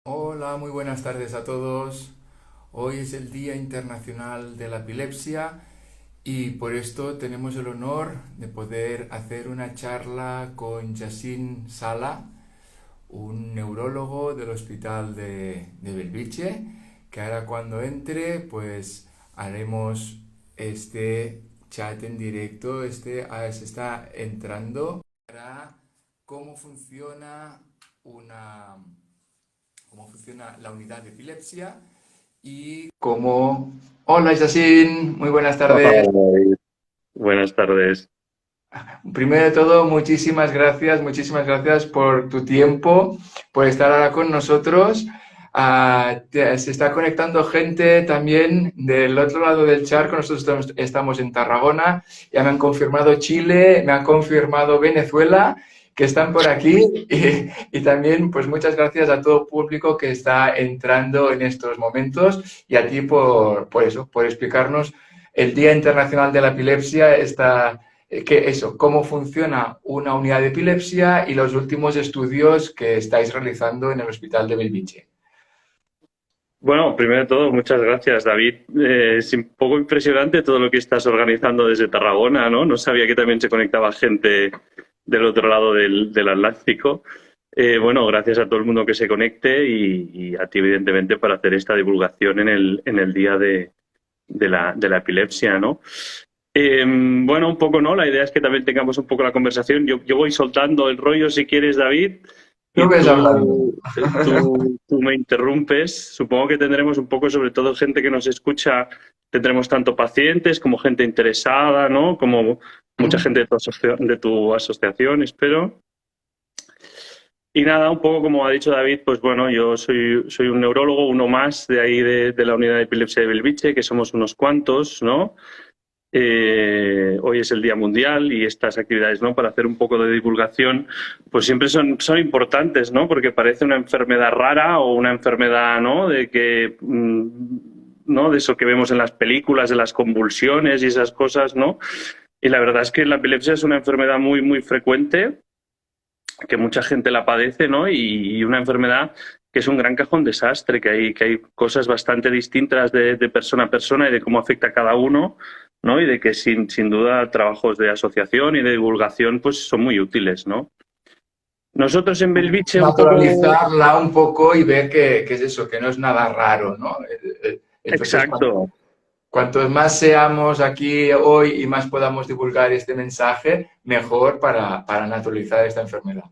Hola, muy buenas tardes a todos. Hoy es el Día Internacional de la Epilepsia y por esto tenemos el honor de poder hacer una charla con Yassin Sala, un neurólogo del Hospital de Belviche, que ahora cuando entre pues haremos este chat en directo, se está entrando para cómo funciona una cómo funciona la unidad de epilepsia y cómo... Hola, Yassin, muy buenas tardes. Ay, buenas tardes. Primero de todo, muchísimas gracias por tu tiempo, por estar ahora con nosotros. Se está conectando gente también del otro lado del charco. Nosotros estamos en Tarragona. Ya me han confirmado Chile, me han confirmado Venezuela, que están por aquí. Y también, pues muchas gracias a todo el público que está entrando en estos momentos y a ti por eso, por explicarnos el Día Internacional de la Epilepsia, cómo funciona una unidad de epilepsia y los últimos estudios que estáis realizando en el Hospital de Belviche. Bueno, primero de todo, muchas gracias, David. Es un poco impresionante todo lo que estás organizando desde Tarragona, ¿no? No sabía que también se conectaba gente del otro lado del Atlántico. Bueno, gracias a todo el mundo que se conecte y a ti, evidentemente, para hacer esta divulgación en el día de la epilepsia, ¿no? Bueno, un poco, ¿no? La idea es que también tengamos un poco la conversación. Yo voy soltando el rollo, si quieres, David, Tú y ves hablando. tú me interrumpes. Supongo que tendremos un poco, sobre todo gente que nos escucha, tendremos tanto pacientes como gente interesada, ¿no? Como mucha gente de tu asociación, espero. Y nada, un poco como ha dicho David, pues bueno, yo soy un neurólogo, uno más de ahí de la unidad de epilepsia de Belviche, que somos unos cuantos, ¿no? Hoy es el Día Mundial y estas actividades, ¿no? Para hacer un poco de divulgación, pues siempre son importantes, ¿no? Porque parece una enfermedad rara o una enfermedad, ¿no? De que, ¿no? De eso que vemos en las películas, de las convulsiones y esas cosas, ¿no? Y la verdad es que la epilepsia es una enfermedad muy, muy frecuente, que mucha gente la padece, ¿no? Y una enfermedad que es un gran cajón desastre, que hay cosas bastante distintas de persona a persona y de cómo afecta a cada uno, ¿no? Y de que sin duda trabajos de asociación y de divulgación pues son muy útiles, ¿no? Nosotros en Belviche un poco. Naturalizarla un poco y ver que es eso, que no es nada raro, ¿no? Entonces, Exacto. cuantos más seamos aquí hoy y más podamos divulgar este mensaje, mejor para naturalizar esta enfermedad.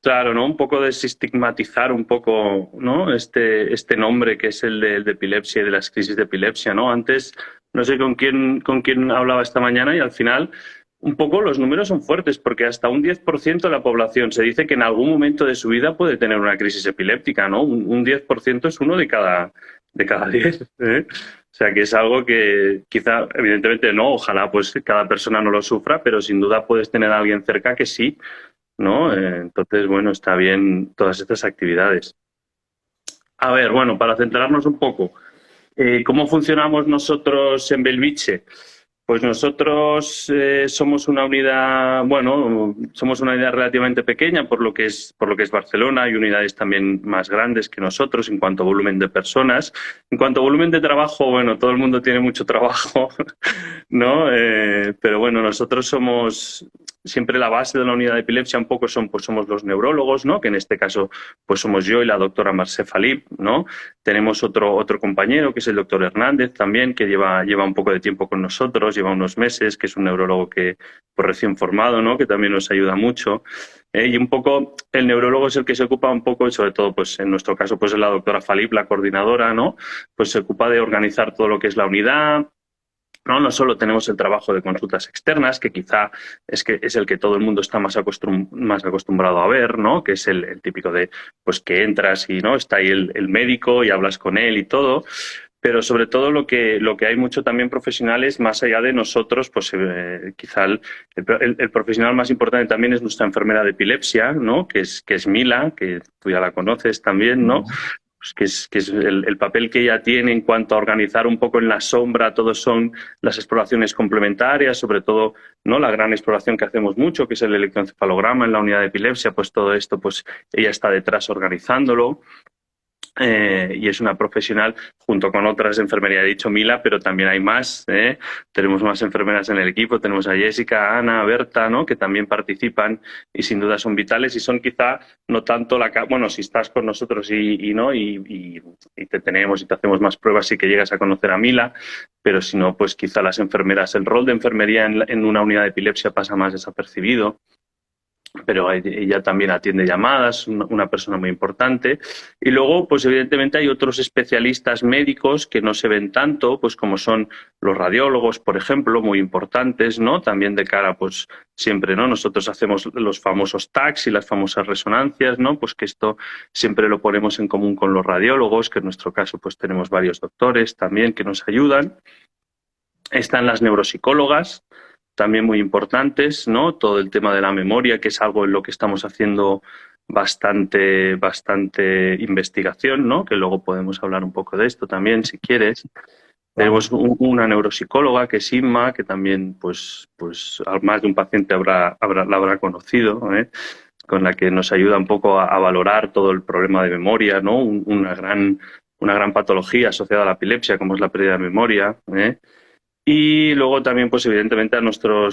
Claro, ¿no? Un poco desestigmatizar un poco, ¿no? Este nombre que es el de epilepsia y de las crisis de epilepsia, ¿no? Antes, no sé con quién hablaba esta mañana y al final un poco los números son fuertes porque hasta un 10% de la población se dice que en algún momento de su vida puede tener una crisis epiléptica, ¿no? Un 10% es uno de cada 10, ¿eh? O sea que es algo que quizá, evidentemente no, ojalá pues cada persona no lo sufra, pero sin duda puedes tener a alguien cerca que sí, ¿no? Entonces, bueno, está bien todas estas actividades. A ver, bueno, para centrarnos un poco, ¿cómo funcionamos nosotros en Belviche? Pues nosotros somos una unidad, bueno, somos una unidad relativamente pequeña por lo que es Barcelona. Hay unidades también más grandes que nosotros en cuanto a volumen de personas. En cuanto a volumen de trabajo, bueno, todo el mundo tiene mucho trabajo, ¿no? Pero bueno, nosotros somos siempre la base de la unidad de epilepsia, un poco pues somos los neurólogos, ¿no? Que en este caso pues somos yo y la doctora Marcé Falip, ¿no? Tenemos otro compañero que es el doctor Hernández también, que lleva un poco de tiempo con nosotros, lleva unos meses, que es un neurólogo que pues recién formado, ¿no? Que también nos ayuda mucho. Y un poco el neurólogo es el que se ocupa un poco, y sobre todo pues en nuestro caso pues es la doctora Falip, la coordinadora, ¿no? Pues se ocupa de organizar todo lo que es la unidad. No, no solo tenemos el trabajo de consultas externas, que es el que todo el mundo está más acostumbrado a ver, ¿no? Que es el típico de pues que entras y no está ahí el médico y hablas con él y todo. Pero sobre todo lo que hay mucho también profesionales, más allá de nosotros, pues quizá el profesional más importante también es nuestra enfermera de epilepsia, ¿no? Que es Mila, que tú ya la conoces también, ¿no? Pues que es el papel que ella tiene en cuanto a organizar un poco en la sombra, todos son las exploraciones complementarias, sobre todo, ¿no? La gran exploración que hacemos mucho, que es el electroencefalograma en la unidad de epilepsia, pues todo esto, pues ella está detrás organizándolo. y es una profesional junto con otras de enfermería, he dicho Mila, pero también hay más, tenemos más enfermeras en el equipo, tenemos a Jessica, a Ana, a Berta, ¿no? Que también participan y sin duda son vitales y son quizá no tanto bueno, si estás con nosotros y te tenemos y te hacemos más pruebas y que llegas a conocer a Mila, pero si no, pues quizá las enfermeras, el rol de enfermería en una unidad de epilepsia pasa más desapercibido, pero ella también atiende llamadas, una persona muy importante. Y luego, pues evidentemente hay otros especialistas médicos que no se ven tanto, pues como son los radiólogos, por ejemplo, muy importantes, ¿no? También de cara, pues siempre, ¿no? Nosotros hacemos los famosos TACs y las famosas resonancias, ¿no? Pues que esto siempre lo ponemos en común con los radiólogos, que en nuestro caso pues tenemos varios doctores también que nos ayudan. Están las neuropsicólogas, también muy importantes, ¿no? Todo el tema de la memoria, que es algo en lo que estamos haciendo bastante investigación, ¿no? Que luego podemos hablar un poco de esto también, si quieres. Tenemos una neuropsicóloga que es Inma, que también, pues más de un paciente la habrá conocido, ¿eh? Con la que nos ayuda un poco a valorar todo el problema de memoria, ¿no? Una gran patología asociada a la epilepsia, como es la pérdida de memoria, ¿eh? Y luego también, pues evidentemente, a nuestro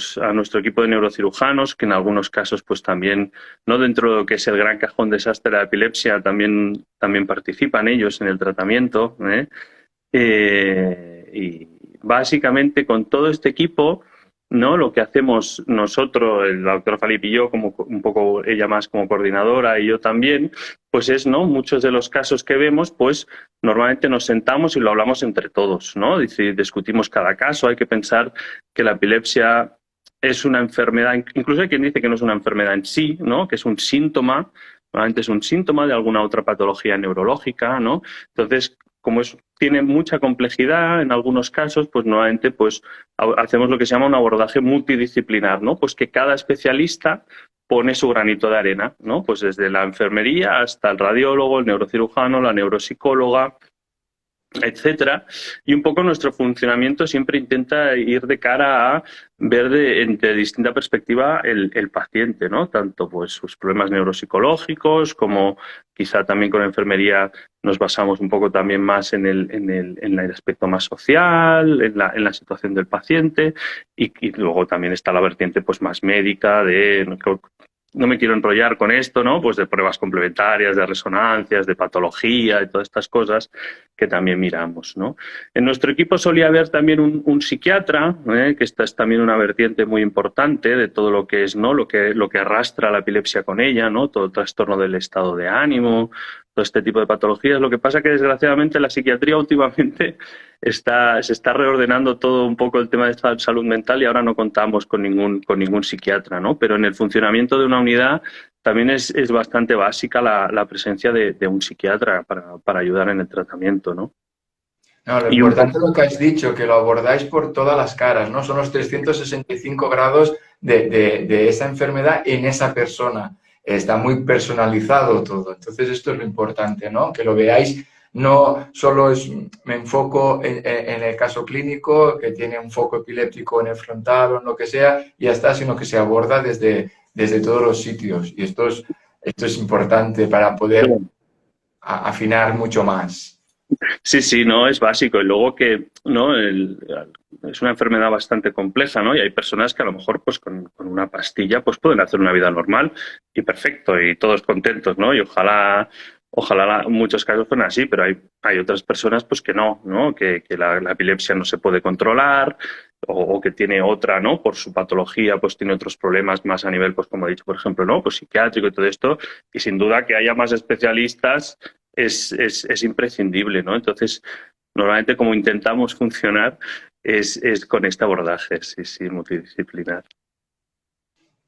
equipo de neurocirujanos, que en algunos casos, pues también, no dentro de lo que es el gran cajón desastre de la epilepsia, también participan ellos en el tratamiento, ¿eh? Y básicamente con todo este equipo, ¿no? Lo que hacemos nosotros, la doctora Falip y yo, como un poco ella más como coordinadora y yo también, pues es, ¿no? Muchos de los casos que vemos, pues normalmente nos sentamos y lo hablamos entre todos, ¿no? Discutimos cada caso, hay que pensar que la epilepsia es una enfermedad, incluso hay quien dice que no es una enfermedad en sí, ¿no? Que es un síntoma, normalmente es un síntoma de alguna otra patología neurológica, ¿no? Entonces, como tiene mucha complejidad en algunos casos, pues nuevamente pues hacemos lo que se llama un abordaje multidisciplinar, ¿no? Pues que cada especialista pone su granito de arena, ¿no? Pues desde la enfermería hasta el radiólogo, el neurocirujano, la neuropsicóloga, etcétera. Y un poco nuestro funcionamiento siempre intenta ir de cara a ver de distinta perspectiva el paciente, ¿no? Tanto pues sus problemas neuropsicológicos como quizá también con la enfermería nos basamos un poco también más en el aspecto más social, en la situación del paciente y luego también está la vertiente pues más médica no me quiero enrollar con esto, ¿no? Pues de pruebas complementarias, de resonancias, de patología y todas estas cosas que también miramos, ¿no? En nuestro equipo solía haber también un psiquiatra, que esta es también una vertiente muy importante de todo lo que es, ¿no? Lo que arrastra la epilepsia con ella, ¿no? Todo el trastorno del estado de ánimo, todo este tipo de patologías. Lo que pasa que desgraciadamente la psiquiatría últimamente se está reordenando todo un poco el tema de salud mental y ahora no contamos con ningún psiquiatra, ¿no? Pero en el funcionamiento de una unidad también es bastante básica la presencia de un psiquiatra para ayudar en el tratamiento, ¿no? No, lo importante es lo que has dicho, que lo abordáis por todas las caras, ¿no? Son los 365 grados de esa enfermedad en esa persona. Está muy personalizado todo. Entonces, esto es lo importante, ¿no? Que lo veáis. No solo me enfoco en el caso clínico, que tiene un foco epiléptico en el frontal o en lo que sea, y ya está, sino que se aborda desde todos los sitios. Y esto es importante para poder afinar mucho más. Sí, no, es básico. Y luego que no es una enfermedad bastante compleja, ¿no? Y hay personas que a lo mejor pues con una pastilla pues pueden hacer una vida normal y perfecto y todos contentos, ¿no? Y ojalá en muchos casos fueran así, pero hay otras personas pues que no, ¿no? Que la epilepsia no se puede controlar o que tiene otra, ¿no? Por su patología pues tiene otros problemas más a nivel, pues como he dicho, por ejemplo, ¿no? Pues psiquiátrico y todo esto. Y sin duda que haya más especialistas es imprescindible, ¿no? Entonces, normalmente como intentamos funcionar es con este abordaje, sí, multidisciplinar.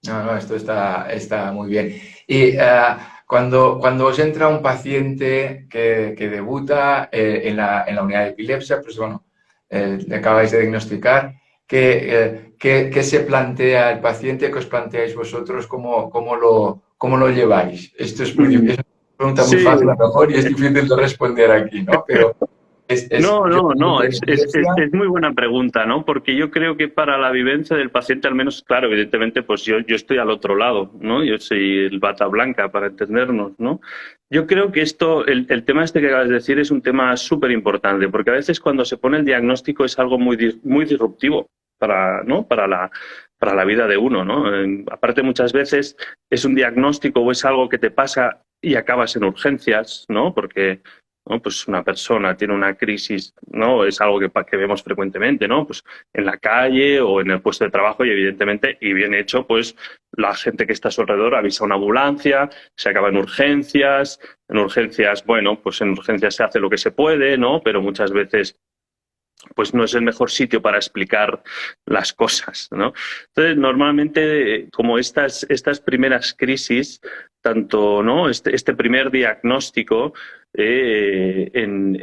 No, esto está muy bien. Y cuando os entra un paciente que debuta en la unidad de epilepsia, pues bueno, le acabáis de diagnosticar, ¿qué se plantea el paciente? ¿Qué os planteáis vosotros? ¿Cómo lo lleváis? Esto es una pregunta muy fácil a lo mejor y es difícil de responder aquí, ¿no? Pero Yo No, tengo epilepsia. es muy buena pregunta, ¿no? Porque yo creo que para la vivencia del paciente, al menos, claro, evidentemente, pues yo estoy al otro lado, ¿no? Yo soy el bata blanca, para entendernos, ¿no? Yo creo que el tema este que acabas de decir es un tema súper importante, porque a veces cuando se pone el diagnóstico es algo muy disruptivo para, ¿no? Para la vida de uno, ¿no? Aparte, muchas veces es un diagnóstico o es algo que te pasa y acabas en urgencias, ¿no? Porque ¿no? Pues una persona tiene una crisis, ¿no? Es algo que vemos frecuentemente, ¿no? Pues en la calle o en el puesto de trabajo y evidentemente, y bien hecho, pues la gente que está a su alrededor avisa a una ambulancia, se acaba en urgencias, bueno, pues en urgencias se hace lo que se puede, ¿no? Pero muchas veces pues no es el mejor sitio para explicar las cosas, ¿no? Entonces, normalmente, como estas primeras crisis, tanto, ¿no? Este primer diagnóstico en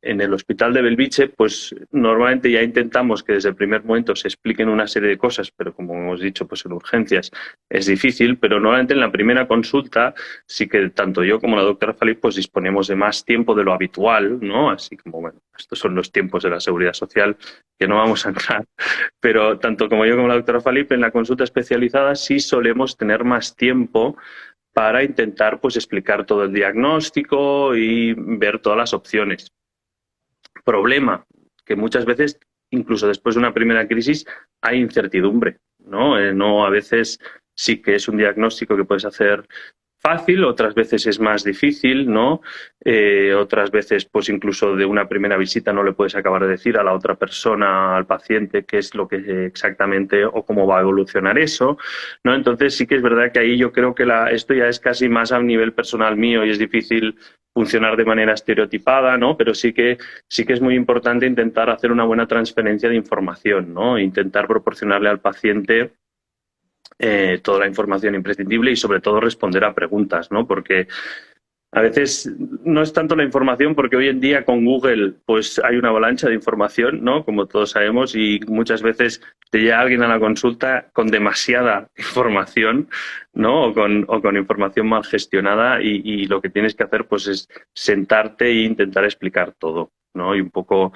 el hospital de Belviche, pues normalmente ya intentamos que desde el primer momento se expliquen una serie de cosas, pero como hemos dicho, pues en urgencias es difícil, pero normalmente en la primera consulta sí que tanto yo como la doctora Falip pues disponemos de más tiempo de lo habitual, ¿no? Así como, bueno, estos son los tiempos de la seguridad social que no vamos a entrar, pero tanto como yo como la doctora Falip en la consulta especializada sí solemos tener más tiempo para intentar pues explicar todo el diagnóstico y ver todas las opciones. Problema, que muchas veces, incluso después de una primera crisis, hay incertidumbre, ¿no? No, a veces sí que es un diagnóstico que puedes hacer fácil, otras veces es más difícil, ¿no? Otras veces, pues incluso de una primera visita no le puedes acabar de decir a la otra persona, al paciente, qué es lo que exactamente o cómo va a evolucionar eso, ¿no? Entonces sí que es verdad que ahí yo creo que esto ya es casi más a nivel personal mío y es difícil funcionar de manera estereotipada, ¿no? Pero sí que es muy importante intentar hacer una buena transferencia de información, ¿no? Intentar proporcionarle al paciente toda la información imprescindible y sobre todo responder a preguntas, ¿no? Porque a veces no es tanto la información, porque hoy en día con Google pues hay una avalancha de información, ¿no? Como todos sabemos, y muchas veces te llega alguien a la consulta con demasiada información, ¿no? O con información mal gestionada y lo que tienes que hacer pues es sentarte e intentar explicar todo, ¿no? Y un poco,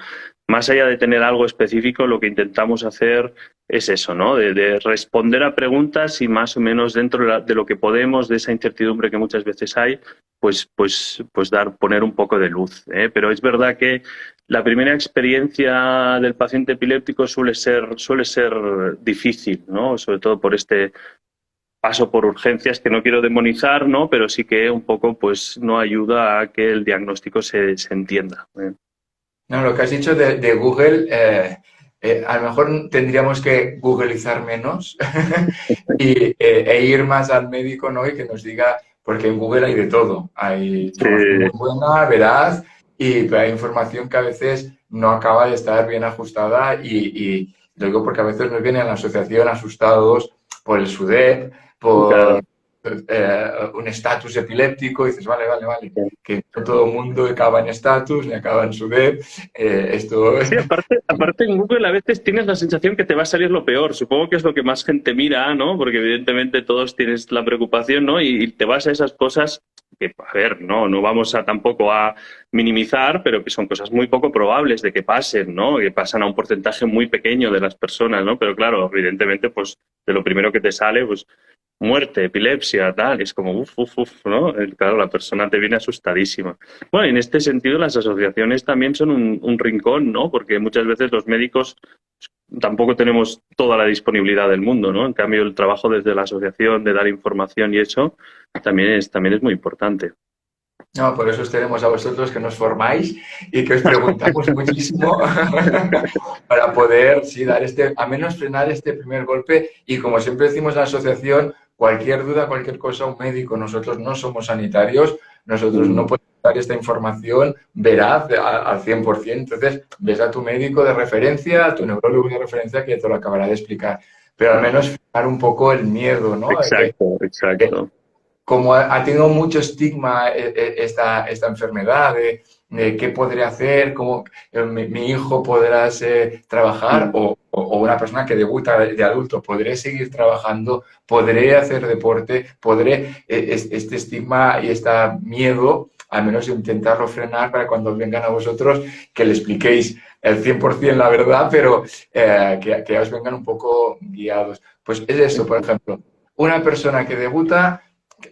más allá de tener algo específico, lo que intentamos hacer es eso, ¿no? De responder a preguntas y más o menos dentro de lo que podemos, de esa incertidumbre que muchas veces hay, pues poner un poco de luz, ¿eh? Pero es verdad que la primera experiencia del paciente epiléptico suele ser difícil, ¿no? Sobre todo por este paso por urgencias que no quiero demonizar, ¿no? Pero sí que un poco pues no ayuda a que el diagnóstico se entienda, ¿eh? No, lo que has dicho de Google, a lo mejor tendríamos que googleizar menos e ir más al médico, ¿no? Y que nos diga, porque en Google hay de todo. Hay información muy buena, veraz, pero hay información que a veces no acaba de estar bien ajustada y lo digo porque a veces nos vienen a la asociación asustados por el SUDEP, Claro. por un estatus epiléptico, y dices, vale, que no todo el mundo acaba en estatus ni acaba en SUDEP. Esto... Sí, aparte en Google a veces tienes la sensación que te va a salir lo peor. Supongo que es lo que más gente mira, ¿no? Porque evidentemente todos tienes la preocupación, ¿no? Y te vas a esas cosas que, a ver, no vamos a tampoco a minimizar, pero que son cosas muy poco probables de que pasen, ¿no? Que pasan a un porcentaje muy pequeño de las personas, ¿no? Pero claro, evidentemente, pues de lo primero que te sale, pues muerte, epilepsia, tal, es como ¿no? Claro, la persona te viene asustadísima. Bueno, y en este sentido las asociaciones también son un rincón, ¿no? Porque muchas veces los médicos tampoco tenemos toda la disponibilidad del mundo, ¿no? En cambio, el trabajo desde la asociación de dar información y eso también es muy importante. No, por eso os tenemos a vosotros que nos formáis y que os preguntamos muchísimo para poder, sí, dar a menos frenar este primer golpe. Y como siempre decimos en la asociación, cualquier duda, cualquier cosa, un médico, nosotros no somos sanitarios, nosotros no podemos dar esta información veraz al 100%. Entonces, ves a tu médico de referencia, a tu neurólogo de referencia, que te lo acabará de explicar. Pero al menos frenar un poco el miedo, ¿no? Exacto. Como ha tenido mucho estigma esta enfermedad, de qué podré hacer, cómo mi hijo podrá trabajar o una persona que debuta de adulto, podré seguir trabajando, podré hacer deporte, este estigma y este miedo al menos intentarlo frenar para cuando vengan a vosotros que le expliquéis el 100% la verdad, pero que os vengan un poco guiados. Pues es eso, por ejemplo, una persona que debuta,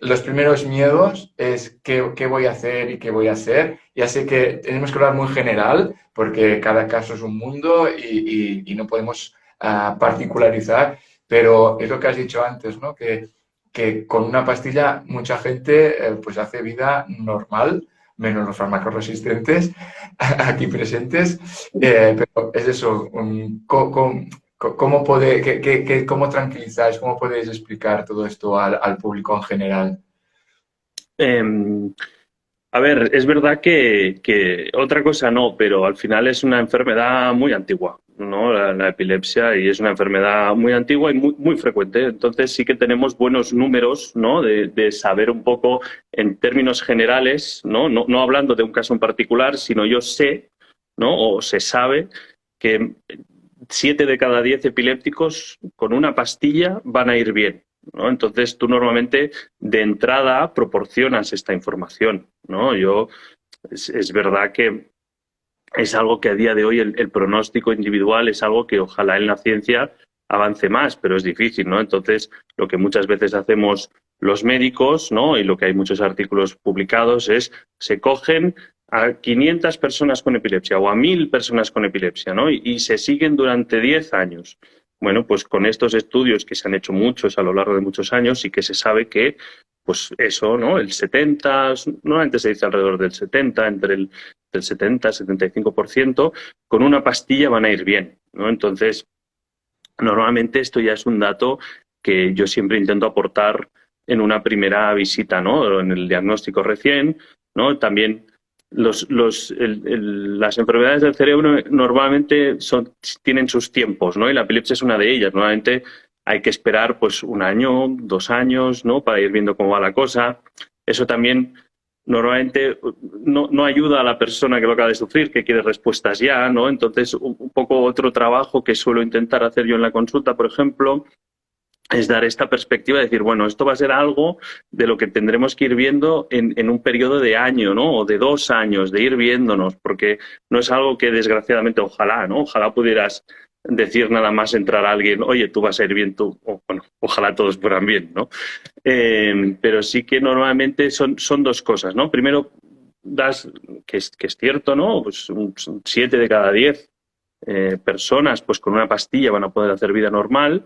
los primeros miedos es qué voy a hacer y qué voy a hacer. Ya sé que tenemos que hablar muy general porque cada caso es un mundo y no podemos particularizar, pero es lo que has dicho antes, ¿no? Que con una pastilla mucha gente pues hace vida normal, menos los fármacos resistentes aquí presentes, pero es eso, ¿cómo tranquilizáis, cómo podéis explicar todo esto al público en general? Em, A ver, es verdad que otra cosa no, pero al final es una enfermedad muy antigua, ¿no? La epilepsia, y es una enfermedad muy antigua y muy frecuente. Entonces sí que tenemos buenos números, ¿no? De saber un poco en términos generales, ¿no? No hablando de un caso en particular, sino yo sé, ¿no? O se sabe que 7 de cada 10 epilépticos con una pastilla van a ir bien, ¿no? Entonces tú normalmente de entrada proporcionas esta información, ¿no? Es verdad que es algo que a día de hoy el pronóstico individual es algo que ojalá en la ciencia avance más, pero es difícil, ¿no? Entonces lo que muchas veces hacemos los médicos, ¿no? Y lo que hay muchos artículos publicados es se cogen a 500 personas con epilepsia o a 1000 personas con epilepsia, ¿no? Y se siguen durante 10 años. Bueno, pues con estos estudios que se han hecho muchos a lo largo de muchos años y que se sabe que, pues eso, ¿no? El 70, normalmente se dice alrededor del 70, entre el 70 y 75%, con una pastilla van a ir bien, ¿no? Entonces, normalmente esto ya es un dato que yo siempre intento aportar en una primera visita, ¿no? En el diagnóstico recién, ¿no? También las enfermedades del cerebro normalmente tienen sus tiempos, ¿no? Y la epilepsia es una de ellas. Normalmente hay que esperar pues 1 año, 2 años, ¿no? Para ir viendo cómo va la cosa. Eso también normalmente no ayuda a la persona que lo acaba de sufrir, que quiere respuestas ya, ¿no? Entonces, un poco otro trabajo que suelo intentar hacer yo en la consulta, por ejemplo, es dar esta perspectiva de decir, bueno, esto va a ser algo de lo que tendremos que ir viendo en un periodo de año, ¿no? O de 2 años, de ir viéndonos, porque no es algo que desgraciadamente ojalá, ¿no? Ojalá pudieras decir nada más entrar a alguien, oye, tú vas a ir bien, tú, o, bueno, ojalá todos fueran bien, ¿no? Pero sí que normalmente son dos cosas, ¿no? Primero, que es cierto, ¿no? Pues 7 de cada 10 personas pues con una pastilla van a poder hacer vida normal,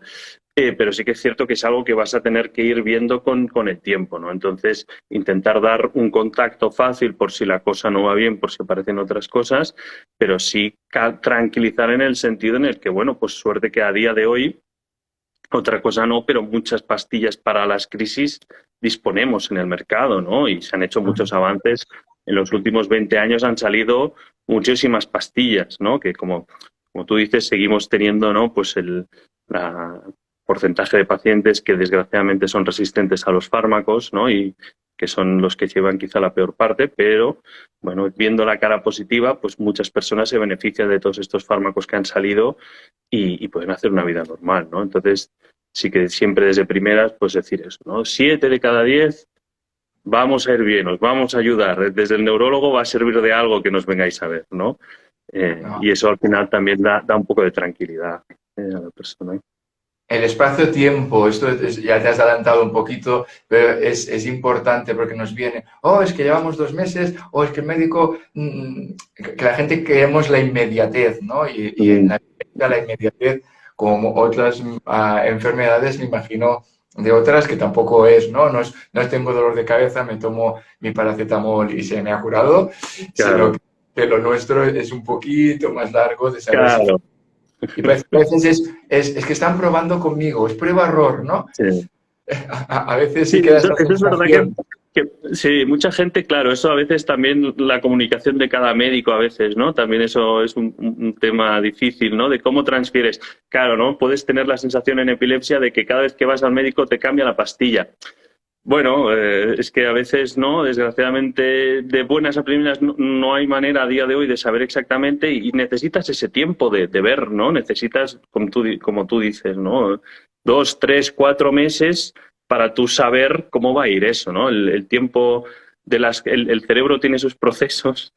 pero sí que es cierto que es algo que vas a tener que ir viendo con el tiempo, ¿no? Entonces, intentar dar un contacto fácil por si la cosa no va bien, por si aparecen otras cosas, pero sí tranquilizar en el sentido en el que, bueno, pues suerte que a día de hoy, otra cosa no, pero muchas pastillas para las crisis disponemos en el mercado, ¿no? Y se han hecho muchos avances. En los últimos 20 años han salido muchísimas pastillas, ¿no? Que como tú dices, seguimos teniendo, ¿no? Pues la porcentaje de pacientes que desgraciadamente son resistentes a los fármacos, ¿no? Y que son los que llevan quizá la peor parte, pero bueno, viendo la cara positiva, pues muchas personas se benefician de todos estos fármacos que han salido y pueden hacer una vida normal, ¿no? Entonces, sí que siempre desde primeras, pues decir eso, ¿no? 7 de cada 10 vamos a ir bien, os vamos a ayudar. Desde el neurólogo va a servir de algo que nos vengáis a ver, ¿no? Y eso al final también da un poco de tranquilidad a la persona. El espacio-tiempo, ya te has adelantado un poquito, pero es importante porque nos viene, es que llevamos 2 meses, o es que el médico, que la gente queremos la inmediatez, ¿no? Y en la inmediatez, como otras enfermedades, me imagino de otras que tampoco es, ¿no? No tengo dolor de cabeza, me tomo mi paracetamol y se me ha curado, Claro. sino que lo nuestro es un poquito más largo de saber si... Claro. Y a veces es que están probando conmigo, es prueba-error, ¿no? Sí. A veces sí Sí, queda esa eso es verdad sensación. sí, mucha gente, claro, eso a veces también la comunicación de cada médico a veces, ¿no? También eso es un tema difícil, ¿no? De cómo transfieres. Claro, ¿no? Puedes tener la sensación en epilepsia de que cada vez que vas al médico te cambia la pastilla. Bueno, es que a veces no, desgraciadamente de buenas a primeras no hay manera a día de hoy de saber exactamente y necesitas ese tiempo de ver, ¿no? Necesitas, como tú dices, ¿no? 2, 3, 4 meses para tú saber cómo va a ir eso, ¿no? El tiempo el cerebro tiene sus procesos,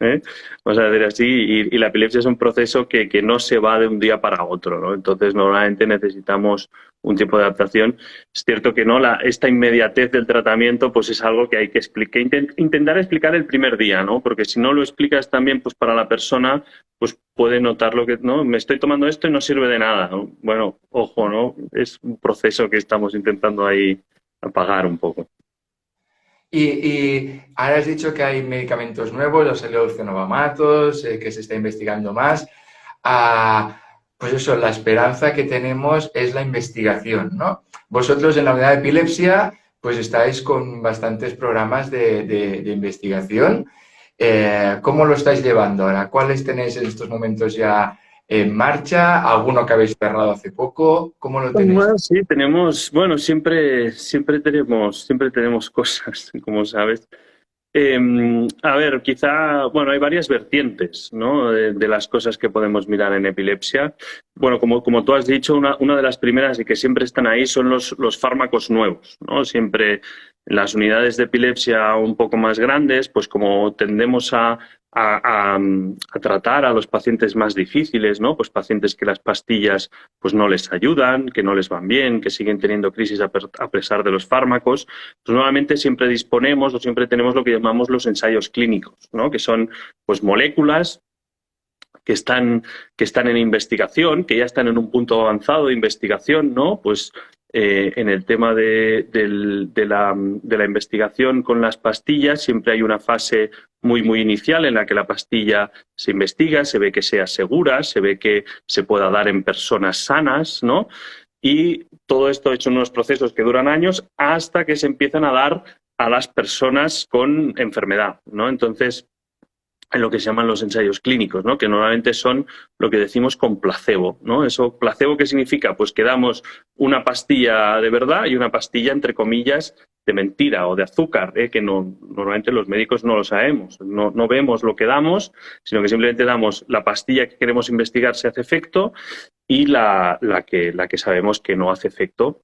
vamos a decir así, y la epilepsia es un proceso que no se va de un día para otro, ¿no? Entonces, normalmente necesitamos un tiempo de adaptación. Es cierto que no, esta inmediatez del tratamiento pues es algo que hay que explicar, intentar explicar el primer día, ¿no? Porque si no lo explicas también pues para la persona, pues puede notar lo que, no, me estoy tomando esto y no sirve de nada, ¿no? Bueno, ojo, ¿no? Es un proceso que estamos intentando ahí apagar un poco. Y ahora has dicho que hay medicamentos nuevos, los eleocenovamatos, que se está investigando más. Pues eso, la esperanza que tenemos es la investigación, ¿no? Vosotros en la unidad de epilepsia, pues estáis con bastantes programas de investigación. ¿Cómo lo estáis llevando ahora? ¿Cuáles tenéis en estos momentos ya en marcha? ¿Alguno que habéis cerrado hace poco? ¿Cómo lo tenéis? Bueno, sí, tenemos, bueno, siempre tenemos cosas, como sabes. A ver, quizá, bueno, hay varias vertientes, ¿no? De las cosas que podemos mirar en epilepsia. Bueno, como tú has dicho, una de las primeras y que siempre están ahí son los fármacos nuevos, ¿no? Siempre en las unidades de epilepsia un poco más grandes, pues como tendemos a tratar a los pacientes más difíciles, ¿no? Pues pacientes que las pastillas pues no les ayudan, que no les van bien, que siguen teniendo crisis a pesar de los fármacos. Pues normalmente siempre disponemos o siempre tenemos lo que llamamos los ensayos clínicos, ¿no? Que son pues moléculas que están en investigación, que ya están en un punto avanzado de investigación, ¿no? Pues en el tema de la investigación con las pastillas siempre hay una fase muy inicial en la que la pastilla se investiga, se ve que sea segura, se ve que se pueda dar en personas sanas, ¿no? Y todo esto hecho en unos procesos que duran años hasta que se empiezan a dar a las personas con enfermedad, ¿no? Entonces, en lo que se llaman los ensayos clínicos, ¿no? Que normalmente son lo que decimos con placebo, ¿no? Eso, placebo, ¿qué significa? Pues que damos una pastilla de verdad y una pastilla, entre comillas, de mentira o de azúcar, que normalmente los médicos no lo sabemos, no vemos lo que damos, sino que simplemente damos la pastilla que queremos investigar si hace efecto y la que sabemos que no hace efecto.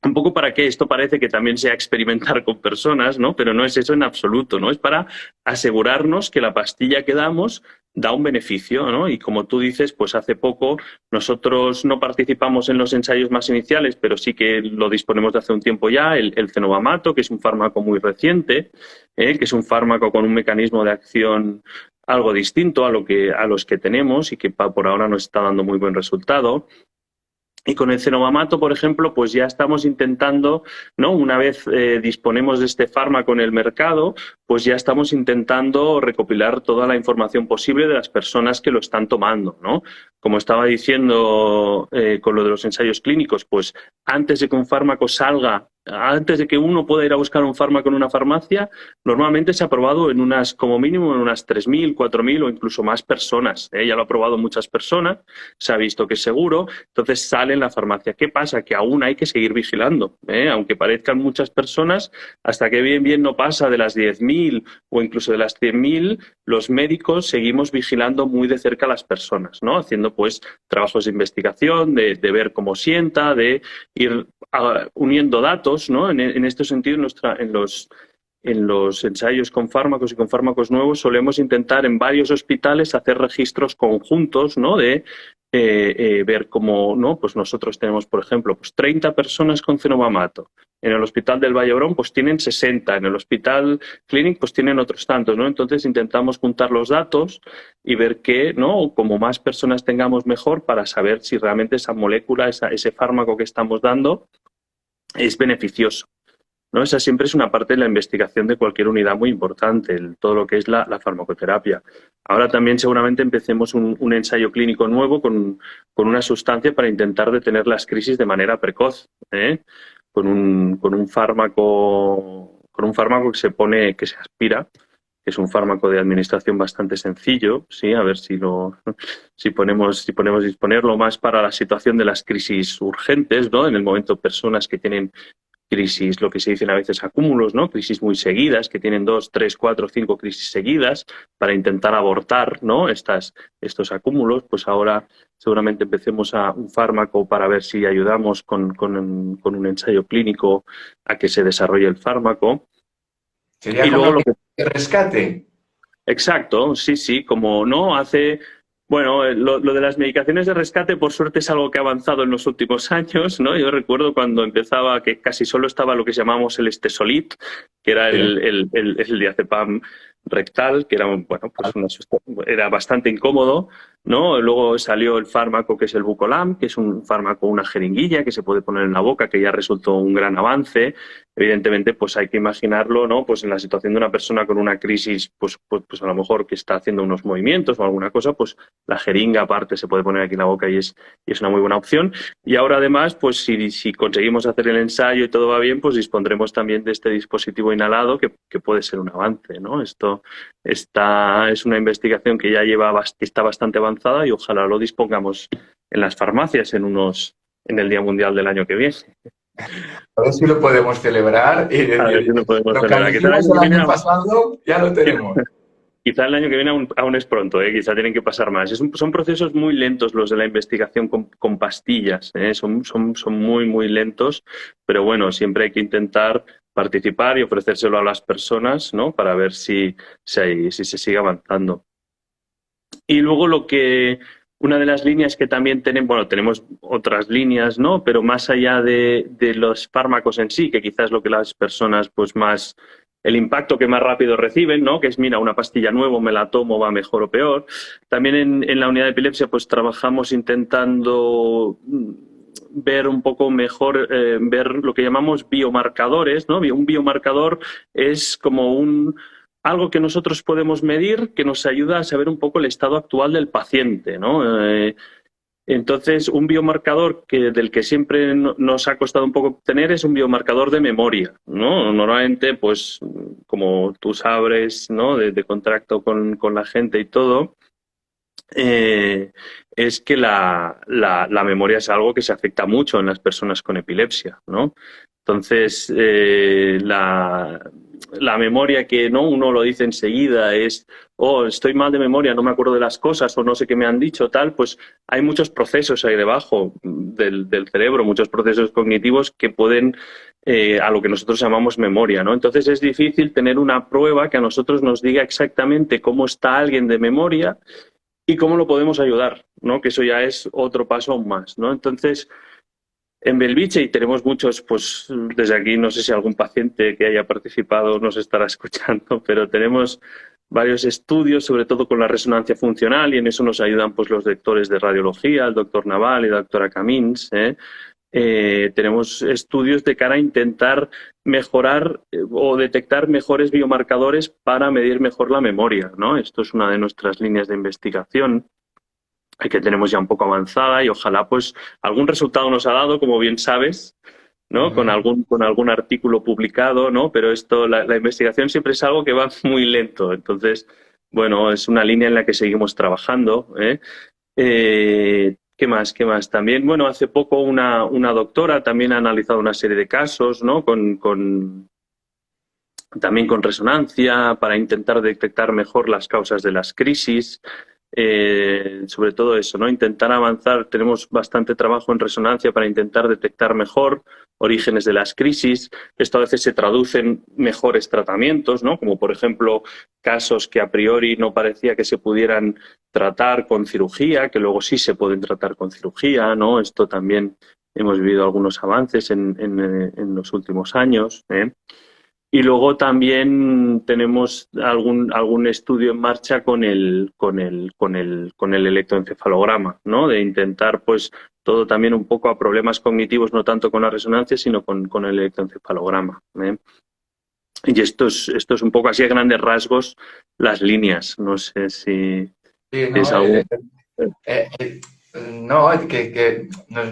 Un poco para que esto parece que también sea experimentar con personas, ¿no? Pero no es eso en absoluto, ¿no? Es para asegurarnos que la pastilla que damos da un beneficio, ¿no? Y como tú dices, pues hace poco nosotros no participamos en los ensayos más iniciales, pero sí que lo disponemos de hace un tiempo ya, el cenobamato, que es un fármaco muy reciente, que es un fármaco con un mecanismo de acción algo distinto a los que tenemos y que por ahora nos está dando muy buen resultado. Y con el cenobamato, por ejemplo, pues ya estamos intentando, ¿no? Una vez disponemos de este fármaco en el mercado, pues ya estamos intentando recopilar toda la información posible de las personas que lo están tomando, ¿no? Como estaba diciendo con lo de los ensayos clínicos, pues antes de que un fármaco salga, antes de que uno pueda ir a buscar un fármaco en una farmacia, normalmente se ha probado en unas, como mínimo, en unas 3.000, 4.000 o incluso más personas. Ya lo ha probado muchas personas, se ha visto que es seguro, entonces sale en la farmacia. ¿Qué pasa? Que aún hay que seguir vigilando, aunque parezcan muchas personas, hasta que bien no pasa de las 10.000 o incluso de las 100.000, los médicos seguimos vigilando muy de cerca a las personas, ¿no? Haciendo pues trabajos de investigación, de ver cómo sienta, de ir uniendo datos, ¿no? En este sentido, en los ensayos con fármacos y con fármacos nuevos solemos intentar en varios hospitales hacer registros conjuntos, ¿no? De ver cómo, ¿no? Pues nosotros tenemos, por ejemplo, pues 30 personas con cenobamato. En el Hospital del Vall d'Hebron pues tienen 60, en el Hospital Clínic pues tienen otros tantos, ¿no? Entonces intentamos juntar los datos y ver que, ¿no? Como más personas tengamos mejor para saber si realmente esa molécula, ese fármaco que estamos dando es beneficioso, ¿no? Esa siempre es una parte de la investigación de cualquier unidad muy importante, todo lo que es la farmacoterapia. Ahora también seguramente empecemos un ensayo clínico nuevo con una sustancia para intentar detener las crisis de manera precoz, con un fármaco que se aspira, que es un fármaco de administración bastante sencillo, sí, a ver si podemos disponerlo más para la situación de las crisis urgentes, ¿no? En el momento personas que tienen crisis, lo que se dicen a veces acúmulos, ¿no? Crisis muy seguidas, que tienen 2, 3, 4, 5 crisis seguidas para intentar abortar, ¿no? Estos acúmulos, pues ahora seguramente empecemos a un fármaco para ver si ayudamos con un ensayo clínico a que se desarrolle el fármaco. Sería Y como luego una lo que de rescate. Exacto, sí, sí, como no hace, bueno, lo de las medicaciones de rescate por suerte es algo que ha avanzado en los últimos años, ¿no? Yo recuerdo cuando empezaba que casi solo estaba lo que llamamos el Estesolit, que era Sí. el diazepam rectal, que era, bueno, pues era bastante incómodo, ¿no? Luego salió el fármaco que es el Bucolam, que es un fármaco, una jeringuilla que se puede poner en la boca, que ya resultó un gran avance. Evidentemente, pues hay que imaginarlo, ¿no? Pues en la situación de una persona con una crisis, pues a lo mejor que está haciendo unos movimientos o alguna cosa, pues la jeringa aparte se puede poner aquí en la boca y es una muy buena opción. Y ahora además, pues si conseguimos hacer el ensayo y todo va bien, pues dispondremos también de este dispositivo inhalado que puede ser un avance, ¿no? Es una investigación que ya que está bastante avanzada y ojalá lo dispongamos en las farmacias en el Día Mundial del año que viene. A ver si lo podemos celebrar y A ver si decir, lo podemos lo que celebrar. hicimos el año pasado, ya lo tenemos. Quizá el año que viene aún es pronto, ¿eh? Quizá tienen que pasar más. Son procesos muy lentos los de la investigación con pastillas, ¿eh? Son muy, muy lentos, pero bueno, siempre hay que intentar participar y ofrecérselo a las personas, ¿no? Para ver si se sigue avanzando. Y luego una de las líneas que también tenemos otras líneas, ¿no? Pero más allá de los fármacos en sí, que quizás es lo que las personas pues más el impacto que más rápido reciben, ¿no? Que es, mira, una pastilla nueva, me la tomo, va mejor o peor. También en la unidad de epilepsia, pues trabajamos intentando ver un poco mejor, ver lo que llamamos biomarcadores, ¿no? Un biomarcador es como algo que nosotros podemos medir que nos ayuda a saber un poco el estado actual del paciente, ¿no? Entonces, un biomarcador del que siempre nos ha costado un poco obtener es un biomarcador de memoria, ¿no? Normalmente, pues, como tú sabes, ¿no? De contacto con la gente y todo, es que la memoria es algo que se afecta mucho en las personas con epilepsia, ¿no? Entonces, la memoria que no uno lo dice enseguida es, oh, estoy mal de memoria, no me acuerdo de las cosas o no sé qué me han dicho, tal, pues hay muchos procesos ahí debajo del cerebro, muchos procesos cognitivos que pueden, a lo que nosotros llamamos memoria, ¿no? Entonces es difícil tener una prueba que a nosotros nos diga exactamente cómo está alguien de memoria y cómo lo podemos ayudar, ¿no? Que eso ya es otro paso aún más, ¿no? Entonces, en Belviche, y tenemos muchos, pues desde aquí no sé si algún paciente que haya participado nos estará escuchando, pero tenemos varios estudios, sobre todo con la resonancia funcional, y en eso nos ayudan pues los doctores de radiología, el doctor Naval y la doctora Camins, ¿eh? Tenemos estudios de cara a intentar mejorar o detectar mejores biomarcadores para medir mejor la memoria, ¿no? Esto es una de nuestras líneas de investigación que tenemos ya un poco avanzada y ojalá pues algún resultado nos ha dado, como bien sabes, ¿no? Con algún artículo publicado, ¿no? Pero la investigación siempre es algo que va muy lento. Entonces, bueno, es una línea en la que seguimos trabajando, ¿eh? ¿Qué más? ¿Qué más? También, bueno, hace poco una doctora también ha analizado una serie de casos, ¿no? También con resonancia para intentar detectar mejor las causas de las crisis. Sobre todo eso, ¿no? Intentar avanzar. Tenemos bastante trabajo en resonancia para intentar detectar mejor orígenes de las crisis. Esto a veces se traduce en mejores tratamientos, ¿no? Como por ejemplo casos que a priori no parecía que se pudieran tratar con cirugía, que luego sí se pueden tratar con cirugía, ¿no? Esto también hemos vivido algunos avances en los últimos años, ¿eh? Y luego también tenemos algún estudio en marcha con el electroencefalograma, ¿no? De intentar, pues, todo también un poco a problemas cognitivos, no tanto con la resonancia, sino con el electroencefalograma, ¿eh? Y esto es un poco así a grandes rasgos las líneas. No sé si Sí, es no, algo. no, que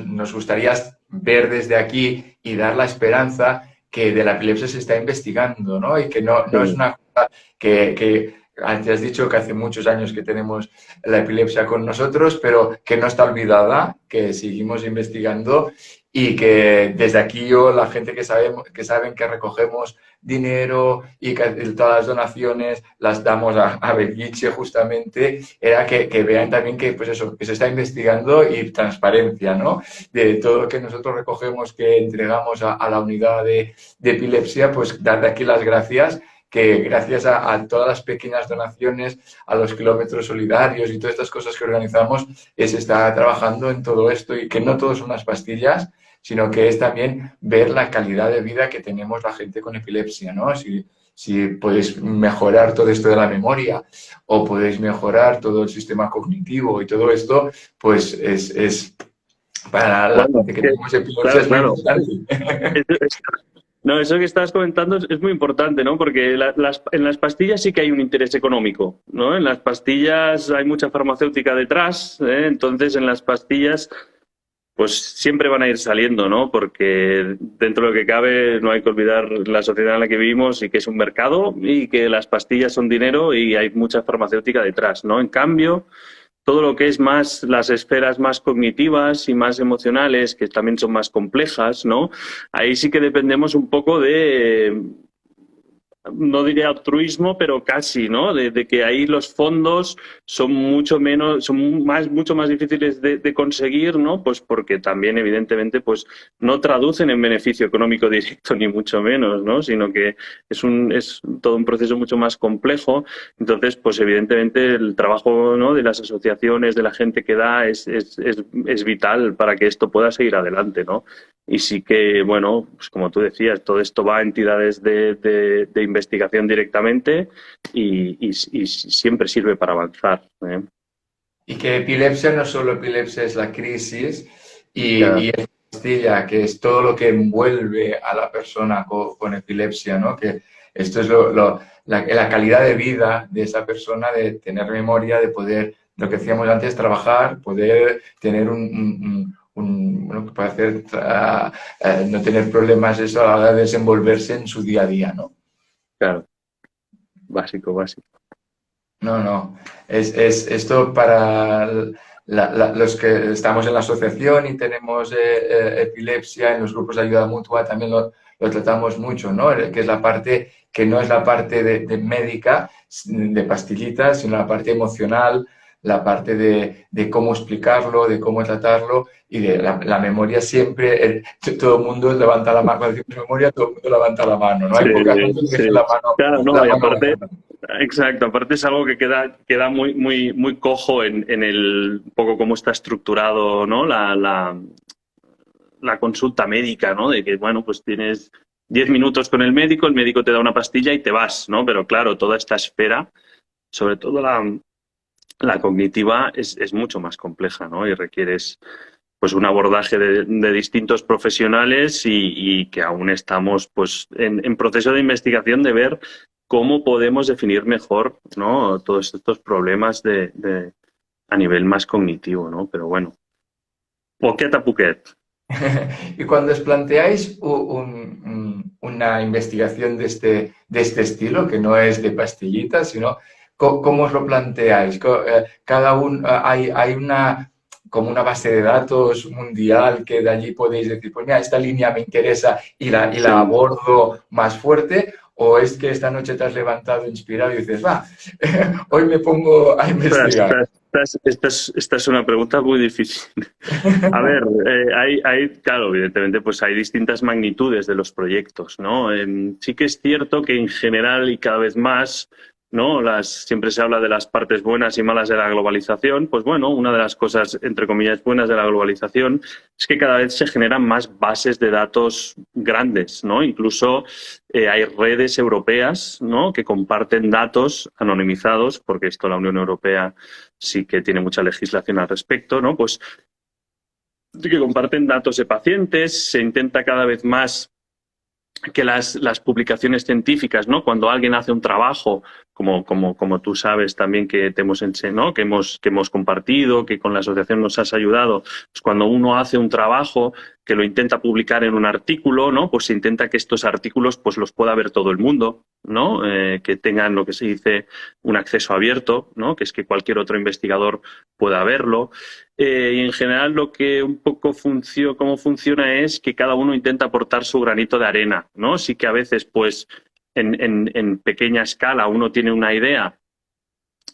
nos gustaría ver desde aquí y dar la esperanza que de la epilepsia se está investigando, ¿no? Y que no es una cosa que antes has dicho que hace muchos años que tenemos la epilepsia con nosotros, pero que no está olvidada, que seguimos investigando y que desde aquí yo, la gente que saben que recogemos dinero y que todas las donaciones las damos a Belviche justamente, era que vean también que, pues eso, que se está investigando y transparencia, ¿no? De todo lo que nosotros recogemos, que entregamos a la unidad de epilepsia, pues dar de aquí las gracias que gracias a todas las pequeñas donaciones, a los kilómetros solidarios y todas estas cosas que organizamos, se está trabajando en todo esto y que no todo son las pastillas, sino que es también ver la calidad de vida que tenemos la gente con epilepsia, ¿no? Si podéis mejorar todo esto de la memoria o podéis mejorar todo el sistema cognitivo y todo esto, pues es para la Bueno, gente que tenemos epilepsia claro, es muy claro. importante. No, eso que estás comentando es muy importante, ¿no? Porque en las pastillas sí que hay un interés económico, ¿no? En las pastillas hay mucha farmacéutica detrás, ¿eh? Entonces en las pastillas pues siempre van a ir saliendo, ¿no? Porque dentro de lo que cabe no hay que olvidar la sociedad en la que vivimos y que es un mercado y que las pastillas son dinero y hay mucha farmacéutica detrás, ¿no? En cambio, todo lo que es más las esferas más cognitivas y más emocionales, que también son más complejas, ¿no? Ahí sí que dependemos un poco de, no diría altruismo, pero casi, ¿no? De que ahí los fondos son mucho más difíciles de conseguir, ¿no? Pues porque también, evidentemente, pues no traducen en beneficio económico directo, ni mucho menos, ¿no? Sino que es todo un proceso mucho más complejo. Entonces, pues evidentemente el trabajo, ¿no?, de las asociaciones, de la gente que da, es vital para que esto pueda seguir adelante, ¿no? Y sí que, bueno, pues como tú decías, todo esto va a entidades de investigación directamente y siempre sirve para avanzar, ¿eh? Y que epilepsia no solo epilepsia es la crisis Ya, y es pastilla, que es todo lo que envuelve a la persona con epilepsia, ¿no? Que esto es la calidad de vida de esa persona, de tener memoria, de poder, lo que decíamos antes, trabajar, poder tener bueno, que puede hacer, no tener problemas eso a la hora de desenvolverse en su día a día, ¿no? claro, básico, básico. No, no. Esto para los que estamos en la asociación y tenemos epilepsia en los grupos de ayuda mutua, también lo tratamos mucho, ¿no? Que es la parte que no es la parte de médica, de pastillitas, sino la parte emocional, la parte de cómo explicarlo, de cómo tratarlo y de la memoria siempre. Todo el mundo levanta la mano, cuando decimos memoria, todo el mundo levanta la mano, ¿no? Hay Sí, poca gente que deje sí. Claro, no, la y mano aparte, baja. exacto, aparte es algo que queda muy cojo en el un poco cómo está estructurado, ¿no? La consulta médica, ¿no? De que, bueno, pues tienes 10 minutos con el médico te da una pastilla y te vas, ¿no? Pero claro, toda esta esfera, sobre todo la cognitiva, es mucho más compleja, ¿no? Y requieres pues un abordaje de distintos profesionales y que aún estamos pues en proceso de investigación de ver cómo podemos definir mejor, ¿no?, todos estos problemas a nivel más cognitivo, ¿no? Pero bueno, poquet a poquet. Y cuando os planteáis una investigación de este estilo, que no es de pastillitas, sino cómo os lo planteáis. Cada uno, hay como una base de datos mundial que de allí podéis decir, pues mira, esta línea me interesa y la Sí. abordo más fuerte, o es que esta noche te has levantado inspirado y dices, va, hoy me pongo a investigar. Esta es una pregunta muy difícil. A ver, claro, evidentemente, pues hay distintas magnitudes de los proyectos, ¿no? Sí que es cierto que en general y cada vez más, ¿no? Siempre se habla de las partes buenas y malas de la globalización. Pues bueno, una de las cosas, entre comillas, buenas de la globalización es que cada vez se generan más bases de datos grandes, ¿no? Incluso hay redes europeas, ¿no?, que comparten datos anonimizados, porque esto la Unión Europea sí que tiene mucha legislación al respecto, ¿no? Pues que comparten datos de pacientes, se intenta cada vez más que las publicaciones científicas, ¿no?, cuando alguien hace un trabajo, como tú sabes también que te hemos enseñado, ¿no?, que hemos compartido, que con la asociación nos has ayudado, pues cuando uno hace un trabajo que lo intenta publicar en un artículo, ¿no?, pues se intenta que estos artículos pues los pueda ver todo el mundo, ¿no?, que tengan lo que se dice un acceso abierto, ¿no?, que es que cualquier otro investigador pueda verlo. Y en general lo que un poco cómo funciona es que cada uno intenta aportar su granito de arena, ¿no? Sí que a veces, pues, en pequeña escala uno tiene una idea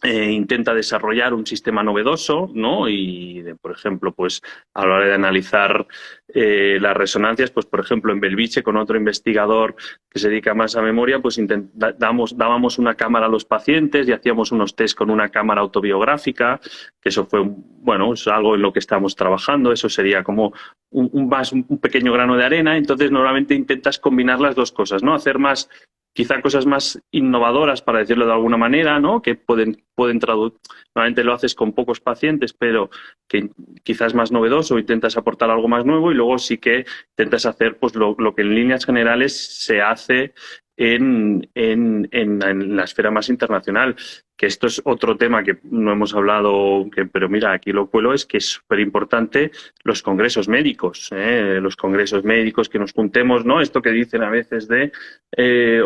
intenta desarrollar un sistema novedoso, ¿no? Y, por ejemplo, pues a la hora de analizar las resonancias, pues por ejemplo en Belviche con otro investigador que se dedica más a memoria, pues dábamos una cámara a los pacientes y hacíamos unos test con una cámara autobiográfica, que eso fue, bueno, es algo en lo que estamos trabajando, eso sería como un pequeño grano de arena, entonces normalmente intentas combinar las dos cosas, ¿no? Hacer más quizá cosas más innovadoras, para decirlo de alguna manera, ¿no? Que pueden traducir. Normalmente lo haces con pocos pacientes, pero que quizás es más novedoso, intentas aportar algo más nuevo y luego sí que intentas hacer pues lo que en líneas generales se hace en la esfera más internacional. Que esto es otro tema que no hemos hablado, pero mira, aquí lo cuelo, es que es súper importante los congresos médicos, los congresos médicos, que nos juntemos, ¿no? Esto que dicen a veces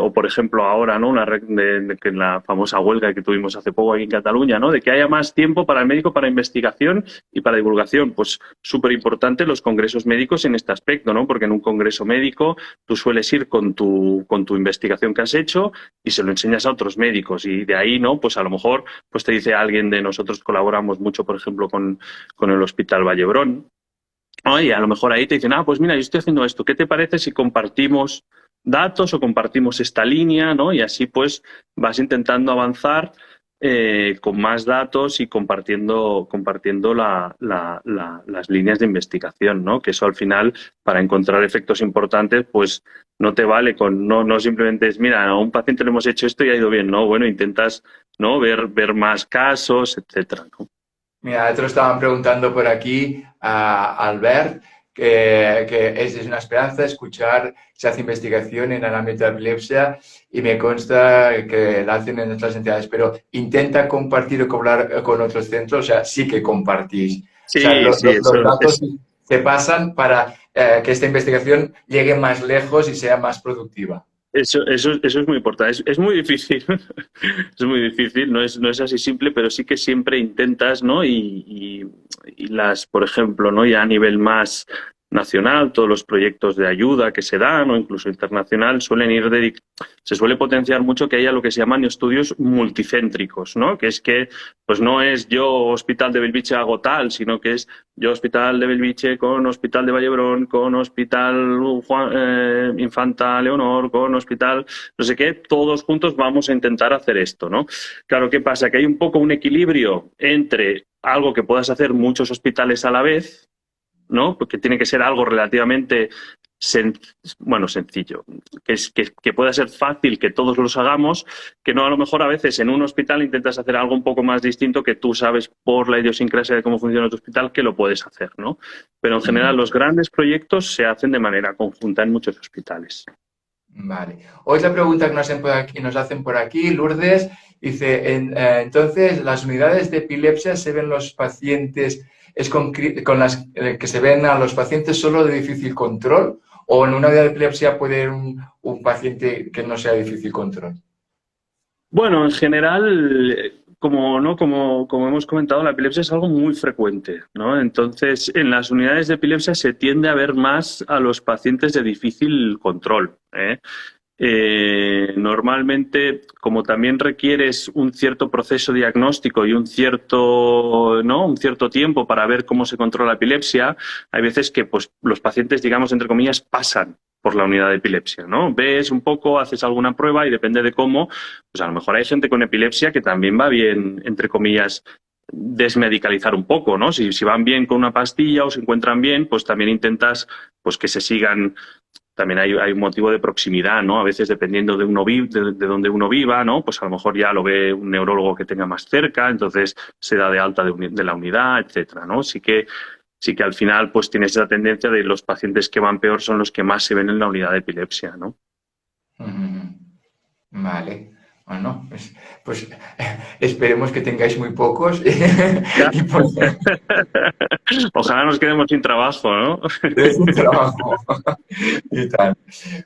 o por ejemplo ahora, ¿no? Que en la famosa huelga que tuvimos hace poco aquí en Cataluña, ¿no? De que haya más tiempo para el médico, para investigación y para divulgación. Pues súper importante los congresos médicos en este aspecto, ¿no? Porque en un congreso médico tú sueles ir con tu investigación que has hecho y se lo enseñas a otros médicos y de ahí, ¿no? Pues a lo mejor pues te dice alguien de nosotros, colaboramos mucho, por ejemplo, con el Hospital Vallebrón. Oye, a lo mejor ahí te dicen, pues mira, yo estoy haciendo esto, ¿qué te parece si compartimos datos o compartimos esta línea, ¿no? Y así pues vas intentando avanzar con más datos y compartiendo las líneas de investigación, ¿no? Que eso al final, para encontrar efectos importantes, pues no te vale no simplemente es, mira, a un paciente le hemos hecho esto y ha ido bien, ¿no? Bueno, intentas, ¿no? ver más casos, etcétera, ¿no? Mira, te lo estaban preguntando por aquí a Albert, que es una esperanza escuchar que se hace investigación en el ámbito de epilepsia y me consta que la hacen en otras entidades, pero intenta compartir o colaborar con otros centros, o sea, sí que compartís. O sea, Sí, sí, los eso datos es. se pasan para que esta investigación llegue más lejos y sea más productiva. Eso es muy importante. Es muy difícil. Es muy difícil. No es así simple, pero sí que siempre intentas, ¿no? Y las, por ejemplo, ¿no? Ya a nivel más nacional, todos los proyectos de ayuda que se dan o incluso internacional se suele potenciar mucho que haya lo que se llaman estudios multicéntricos, ¿no? Que es que pues no es yo Hospital de Belviche hago tal, sino que es yo Hospital de Belviche con Hospital de Vallebrón, con Hospital Infanta Leonor, con Hospital no sé qué, todos juntos vamos a intentar hacer esto, ¿no? Claro, ¿qué pasa? Que hay un poco un equilibrio entre algo que puedas hacer muchos hospitales a la vez, ¿no? Porque tiene que ser algo relativamente sencillo, que pueda ser fácil que todos los hagamos, que no a lo mejor a veces en un hospital intentas hacer algo un poco más distinto que tú sabes por la idiosincrasia de cómo funciona tu hospital que lo puedes hacer, ¿no? Pero en general los grandes proyectos se hacen de manera conjunta en muchos hospitales. Vale. Otra pregunta que nos hacen por aquí, Lourdes, dice, entonces, ¿las unidades de epilepsia se ven los pacientes, con las que se ven a los pacientes solo de difícil control? ¿O en una unidad de epilepsia puede haber un paciente que no sea de difícil control? Bueno, en general, como hemos comentado, la epilepsia es algo muy frecuente, ¿no? Entonces, en las unidades de epilepsia se tiende a ver más a los pacientes de difícil control, ¿eh? Normalmente, como también requieres un cierto proceso diagnóstico y un cierto tiempo para ver cómo se controla la epilepsia, hay veces que pues, los pacientes, digamos, entre comillas, pasan por la unidad de epilepsia, ¿no? Ves un poco, haces alguna prueba y depende de cómo, pues a lo mejor hay gente con epilepsia que también va bien, entre comillas, desmedicalizar un poco, ¿no? Si van bien con una pastilla o se encuentran bien, pues también intentas pues que se sigan. También hay un motivo de proximidad, ¿no? A veces dependiendo de donde uno viva, ¿no? Pues a lo mejor ya lo ve un neurólogo que tenga más cerca, entonces se da de alta de la unidad, etcétera, ¿no? Sí que al final pues tienes esa tendencia de los pacientes que van peor son los que más se ven en la unidad de epilepsia, ¿no? Vale. Bueno, pues esperemos que tengáis muy pocos. Ojalá nos quedemos sin trabajo, ¿no? Sin trabajo. Y tal.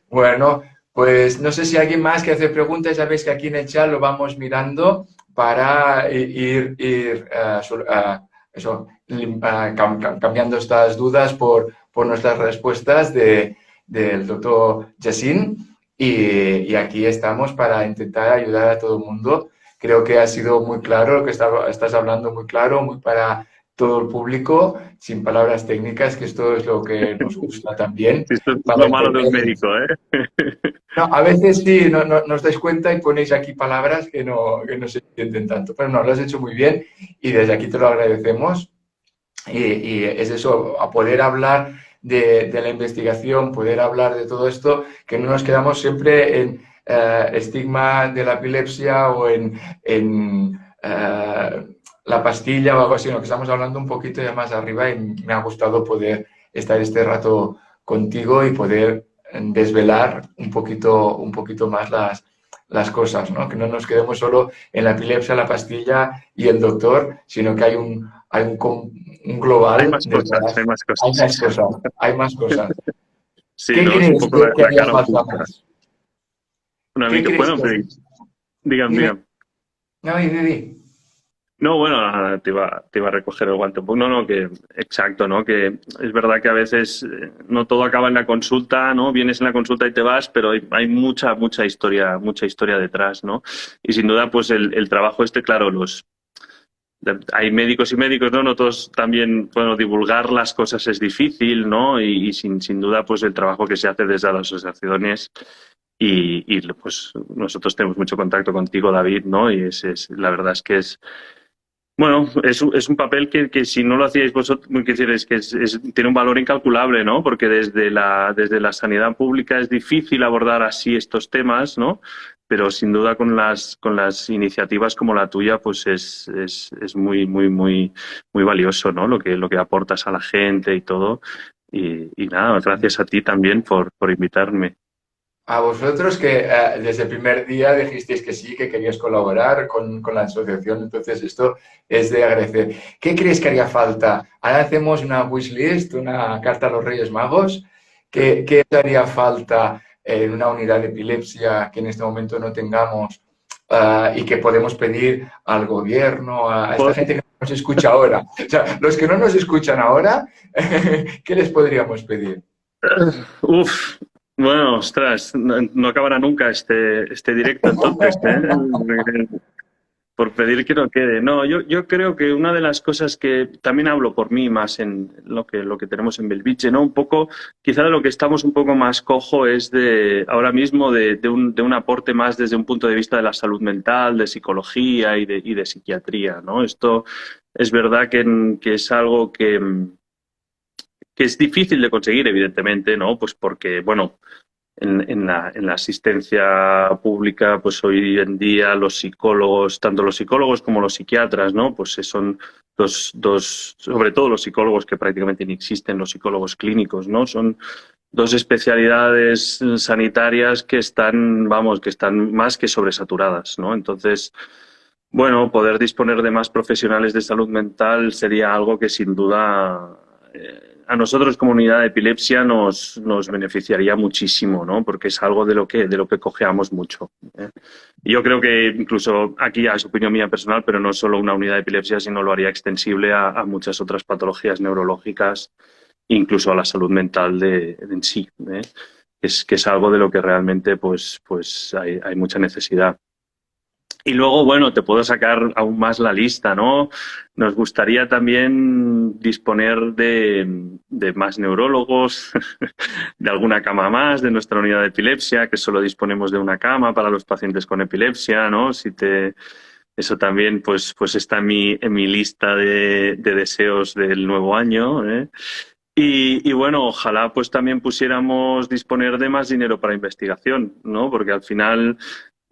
Bueno, pues no sé si alguien más que hace preguntas, ya veis que aquí en el chat lo vamos mirando para ir cambiando estas dudas por nuestras respuestas del doctor Yassin. Y aquí estamos para intentar ayudar a todo el mundo Creo que ha sido muy claro, lo que estás hablando muy claro, muy para todo el público, sin palabras técnicas, que esto es lo que nos gusta también, Sí, esto es para lo malo de un entender. médico, ¿eh? No, a veces sí, no os dais cuenta y ponéis aquí palabras que no se entienden tanto, pero no, lo has hecho muy bien y desde aquí te lo agradecemos. Y es eso, a poder hablar de la investigación, poder hablar de todo esto, que no nos quedamos siempre en estigma de la epilepsia o en la pastilla o algo así, sino que estamos hablando un poquito ya más arriba y me ha gustado poder estar este rato contigo y poder desvelar un poquito más las cosas, ¿no? Que no nos quedemos solo en la epilepsia, la pastilla y el doctor, sino que hay un Hay global más cosas, hay detrás. más Hay cosas, sí, más sí. cosas, hay más cosas. Sí, ¿Qué ¿no? Es un crees poco que la haría cara falta oculta. más? Una ¿Qué mica, crees bueno, que pero, digan, Dime. digan. No, di. No, bueno, nada, te iba a recoger el guante un poco. No, no, que exacto, ¿no? Que es verdad que a veces no todo acaba en la consulta, ¿no? Vienes en la consulta y te vas, pero hay mucha historia detrás, ¿no? Y sin duda, pues el trabajo este, claro, hay médicos y médicos, ¿no? No todos también, bueno, divulgar las cosas es difícil, ¿no? Y sin duda, pues el trabajo que se hace desde las asociaciones pues nosotros tenemos mucho contacto contigo, David, ¿no? Y la verdad es que bueno, es un papel que si no lo hacíais vosotros, quiero decir, es que tiene un valor incalculable, ¿no? Porque desde la sanidad pública es difícil abordar así estos temas, ¿no? Pero sin duda con las iniciativas como la tuya, pues es muy valioso, ¿no? Lo que aportas a la gente y todo. Y nada, gracias a ti también por invitarme. A vosotros que desde el primer día dijisteis que sí, que queríais colaborar con la asociación, entonces esto es de agradecer. ¿Qué crees que haría falta? Ahora hacemos una wishlist, una carta a los Reyes Magos. ¿Qué haría falta en una unidad de epilepsia que en este momento no tengamos y que podemos pedir al gobierno, a esta gente que no nos escucha ahora? O sea, los que no nos escuchan ahora, ¿qué les podríamos pedir? Uf, bueno, ostras, no acabará nunca este directo entonces, ¿eh? Por pedir que no quede. No, yo creo que una de las cosas que también hablo por mí más en lo que tenemos en Belviche, ¿no? Un poco, quizá de lo que estamos un poco más cojo es ahora mismo de un aporte más desde un punto de vista de la salud mental, de psicología y de psiquiatría, ¿no? Esto es verdad que es algo que es difícil de conseguir, evidentemente, ¿no? Pues porque, bueno, en la asistencia pública, pues hoy en día los psicólogos, tanto los psicólogos como los psiquiatras, ¿no? Pues son sobre todo los psicólogos que prácticamente ni existen, los psicólogos clínicos, ¿no? Son dos especialidades sanitarias que que están más que sobresaturadas, ¿no? Entonces, bueno, poder disponer de más profesionales de salud mental sería algo que sin duda a nosotros como unidad de epilepsia nos beneficiaría muchísimo, ¿no? Porque es algo de lo que cojeamos mucho, ¿eh? Y yo creo que incluso aquí ya es opinión mía personal, pero no solo una unidad de epilepsia, sino lo haría extensible a muchas otras patologías neurológicas, incluso a la salud mental en sí, ¿eh? Que es algo de lo que realmente pues hay mucha necesidad. Y luego, bueno, te puedo sacar aún más la lista, ¿no? Nos gustaría también disponer de más neurólogos, de alguna cama más de nuestra unidad de epilepsia, que solo disponemos de una cama para los pacientes con epilepsia, ¿no? Eso también pues está en mi lista de deseos del nuevo año, ¿eh? Y bueno, ojalá pues también pusiéramos disponer de más dinero para investigación, ¿no? Porque al final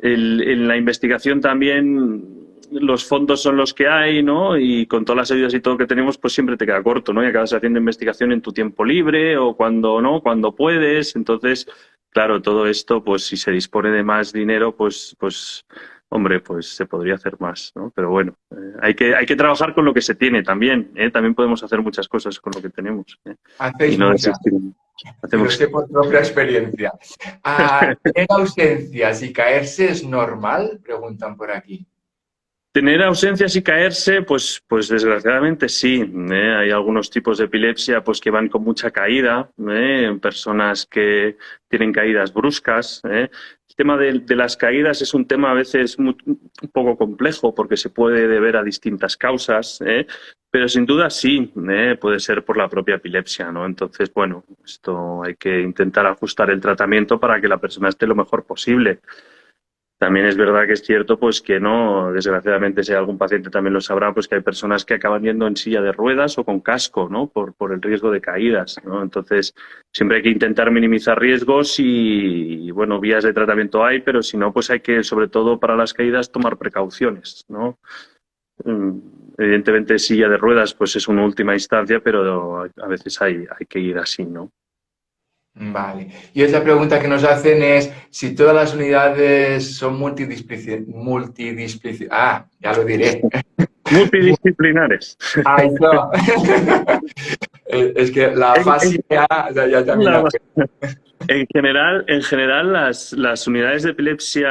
en la investigación también los fondos son los que hay, ¿no? Y con todas las ayudas y todo que tenemos, pues siempre te queda corto, ¿no? Y acabas haciendo investigación en tu tiempo libre o cuando no, cuando puedes. Entonces, claro, todo esto, pues si se dispone de más dinero, pues hombre, pues se podría hacer más, ¿no? Pero bueno, hay que trabajar con lo que se tiene también, ¿eh? También podemos hacer muchas cosas con lo que tenemos, ¿eh? Y Hacéis no muchas. desistir. Y lo Hacemos. sé por propia experiencia. ¿Tener ausencias y caerse es normal? Preguntan por aquí. Tener ausencias y caerse, pues desgraciadamente sí, ¿eh? Hay algunos tipos de epilepsia pues que van con mucha caída, ¿eh? Personas que tienen caídas bruscas, ¿eh? el tema de las caídas es un tema a veces un poco complejo porque se puede deber a distintas causas, pero sin duda sí, puede ser por la propia epilepsia, ¿no? Entonces, bueno, esto hay que intentar ajustar el tratamiento para que la persona esté lo mejor posible. También es verdad que es cierto, pues que no, desgraciadamente, si algún paciente también lo sabrá, pues que hay personas que acaban yendo en silla de ruedas o con casco, ¿no? Por el riesgo de caídas, ¿no? Entonces, siempre hay que intentar minimizar riesgos y, bueno, vías de tratamiento hay, pero si no, pues hay que, sobre todo para las caídas, tomar precauciones, ¿no? Mm, Evidentemente, silla de ruedas, pues es una última instancia, pero a veces hay que ir así, ¿no? Vale. Y otra pregunta que nos hacen es si todas las unidades son ya lo diré. Multidisciplinares. Ahí está. Es que la fascia ya también La- la... En general las unidades de epilepsia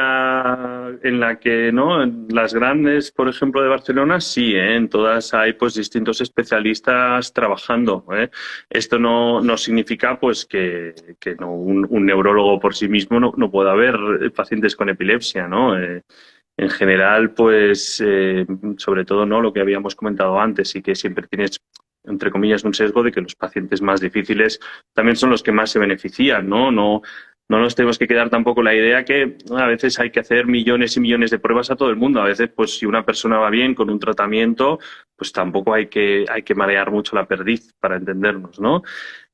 en la que, ¿no? En las grandes, por ejemplo, de Barcelona, sí, en todas hay pues distintos especialistas trabajando, ¿eh? Esto no significa pues que no, un neurólogo por sí mismo no pueda haber pacientes con epilepsia, ¿no? En general, pues, sobre todo, ¿no? Lo que habíamos comentado antes y que siempre tienes, entre comillas, un sesgo de que los pacientes más difíciles también son los que más se benefician, ¿no? No nos tenemos que quedar tampoco la idea que a veces hay que hacer millones y millones de pruebas a todo el mundo. A veces, pues, si una persona va bien con un tratamiento, pues tampoco hay que marear mucho la perdiz para entendernos, ¿no?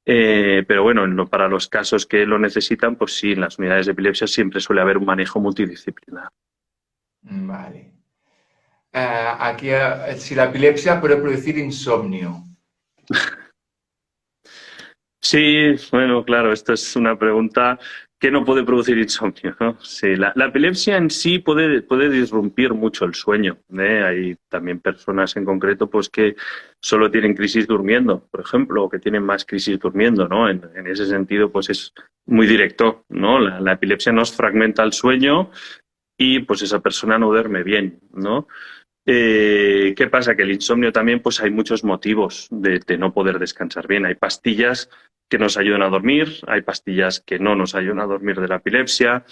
Pero bueno, para los casos que lo necesitan, pues sí, en las unidades de epilepsia siempre suele haber un manejo multidisciplinar. Vale. Aquí, si la epilepsia puede producir insomnio. Sí, bueno, claro, esto es una pregunta que no puede producir insomnio, ¿no? Sí, la epilepsia en sí puede disrumpir mucho el sueño, ¿eh? Hay también personas en concreto pues que solo tienen crisis durmiendo, por ejemplo, o que tienen más crisis durmiendo, ¿no? En ese sentido, pues es muy directo, ¿no? La epilepsia nos fragmenta el sueño y pues esa persona no duerme bien, ¿no? ¿Qué pasa? Que el insomnio también, pues hay muchos motivos de no poder descansar bien. Hay pastillas que nos ayudan a dormir, hay pastillas que no nos ayudan a dormir de la epilepsia.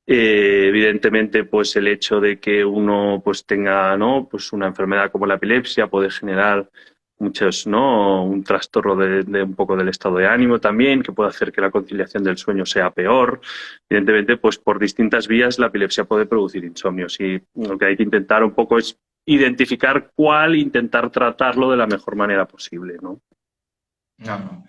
Evidentemente, pues el hecho de que uno pues tenga, ¿no? Pues una enfermedad como la epilepsia puede generar muchos, ¿no? Un trastorno de un poco del estado de ánimo también, que puede hacer que la conciliación del sueño sea peor. Evidentemente, pues por distintas vías la epilepsia puede producir insomnios y lo que hay que intentar un poco es identificar cuál e intentar tratarlo de la mejor manera posible, ¿no? No, no.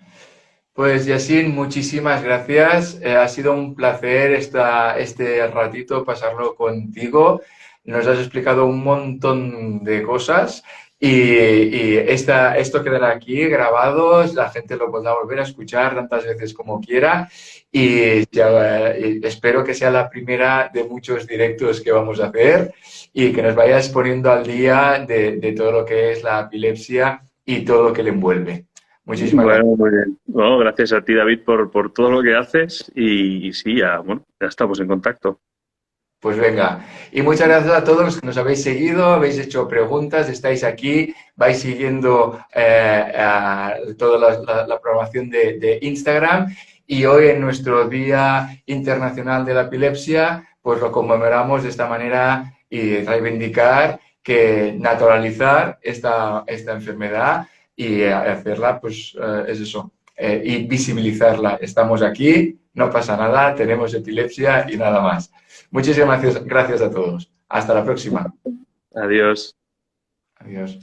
Pues Yasin, muchísimas gracias. Ha sido un placer este ratito pasarlo contigo. Nos has explicado un montón de cosas y esto quedará aquí grabado. La gente lo podrá volver a escuchar tantas veces como quiera y espero que sea la primera de muchos directos que vamos a hacer y que nos vayas poniendo al día de todo lo que es la epilepsia y todo lo que le envuelve. Muchísimas Bueno, gracias. muy bien. Bueno, gracias a ti, David, por todo lo que haces y sí, ya, bueno, ya estamos en contacto. Pues venga, y muchas gracias a todos los que nos habéis seguido, habéis hecho preguntas, estáis aquí, vais siguiendo toda la programación de Instagram y hoy en nuestro Día Internacional de la Epilepsia, pues lo conmemoramos de esta manera y reivindicar que naturalizar esta enfermedad y hacerla, pues es eso, y visibilizarla. Estamos aquí, no pasa nada, tenemos epilepsia y nada más. Muchísimas gracias a todos. Hasta la próxima. Adiós. Adiós.